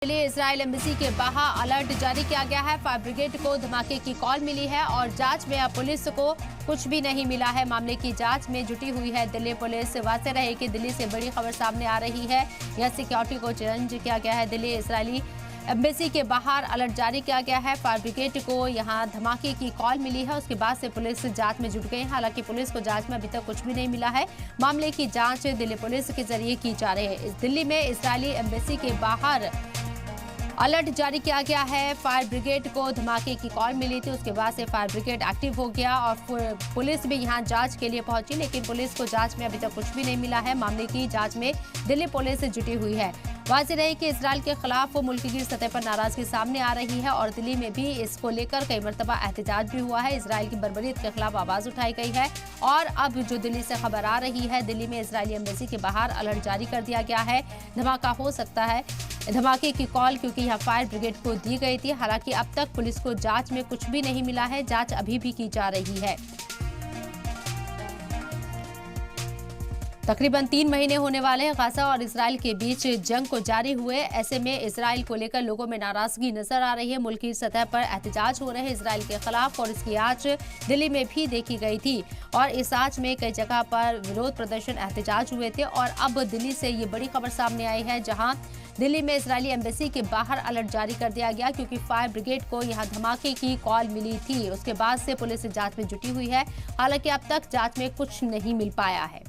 लिए Israel embassy के बाहर अलर्ट जारी किया गया है। फायर ब्रिगेड को धमाके की कॉल मिली है और जांच में अब पुलिस को कुछ भी नहीं मिला है। मामले की जांच में जुटी हुई है दिल्ली पुलिस। वाज़ेह रहे कि दिल्ली से बड़ी खबर सामने आ रही है। यह सिक्योरिटी को चैलेंज किया गया है। दिल्ली इजरायली एम्बेसी के बाहर अलर्ट जारी किया गया है। फायर ब्रिगेड को यहां धमाके की कॉल मिली है। उसके बाद से पुलिस जांच में जुट गई है। हालांकि पुलिस को जांच में अभी तक कुछ भी नहीं मिला है। मामले की जांच दिल्ली पुलिस के जरिए की जा रही है। दिल्ली में इजरायली एम्बेसी के बाहर अलर्ट जारी किया गया है। फायर ब्रिगेड को धमाके की कॉल मिली थी। उसके बाद से फायर ब्रिगेड एक्टिव हो गया और पुलिस भी यहां जांच के लिए पहुंची, लेकिन पुलिस को जांच में अभी तक कुछ भी नहीं मिला है। मामले की जांच में दिल्ली पुलिस जुटी हुई है। वाज़ेह रहे कि इजराइल के खिलाफ मुल्क की सतह पर नाराजगी सामने आ रही है और दिल्ली में भी इसको लेकर कई मरतबा एहतजाज भी हुआ है। इजराइल की बर्बरियत के खिलाफ आवाज उठाई गई है और अब जो दिल्ली से खबर आ रही है, दिल्ली में इजरायली एम्बेसी के बाहर अलर्ट जारी कर दिया गया है। धमाका हो सकता है। धमाके की कॉल क्योंकि यहां फायर ब्रिगेड को दी गई थी। हालांकि अब तक पुलिस को जांच में कुछ भी नहीं मिला है। जांच अभी भी की जा रही है। तकरीबन 3 महीने होने वाले हैं गाजा और इजराइल के बीच जंग को जारी हुए। ऐसे में इजराइल को लेकर लोगों में नाराजगी नजर आ रही है। मुल्क की सतह पर एहतजाज हो रहे हैं इजराइल के खिलाफ और इसकी आंच दिल्ली में भी देखी गई थी और इस आंच में कई जगह पर विरोध प्रदर्शन एहतजाज हुए थे। और अब दिल्ली से ये बड़ी खबर सामने आई है, जहां दिल्ली में इजरायली एम्बेसी के बाहर अलर्ट जारी कर दिया गया क्योंकि फायर ब्रिगेड को यहां धमाके की कॉल मिली थी। उसके बाद से पुलिस जांच में जुटी हुई है। हालांकि अब तक जांच में कुछ नहीं मिल पाया है।